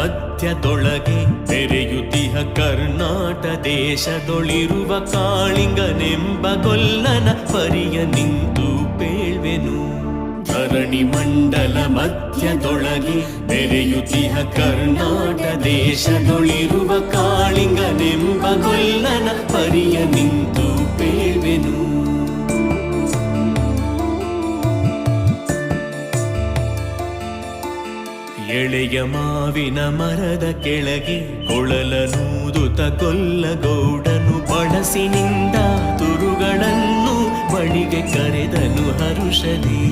ಮಧ್ಯದೊಳಗೆ ಬೆರೆಯುತಿಹ ಕರ್ನಾಟ ದೇಶದೊಳಿರುವ ಕಾಳಿಂಗನೆಂಬ ಗೊಲ್ಲನ ಪರಿಯ ನಿಂತು ಪೇಳ್ವೆನು. ಧರಣಿ ಮಂಡಲ ಮಧ್ಯದೊಳಗೆ ಬೆರೆಯುತಿಹ ಕರ್ನಾಟ ದೇಶದೊಳಿರುವ ಕಾಳಿಂಗನೆಂಬ ಗೊಲ್ಲನ ಪರಿಯ ನಿಂತು ಪೇಳ್ವೆನು. ಎಳೆಯ ಮಾವಿನ ಮರದ ಕೆಳಗೆ ಕೊಳಲನೂದುತ ಕೊಲ್ಲಗೌಡನು ಬಳಸಿನಿಂದ ತುರುಗಳನ್ನು ಬಳಿಗೆ ಕರೆದನು ಹರುಷದಿ.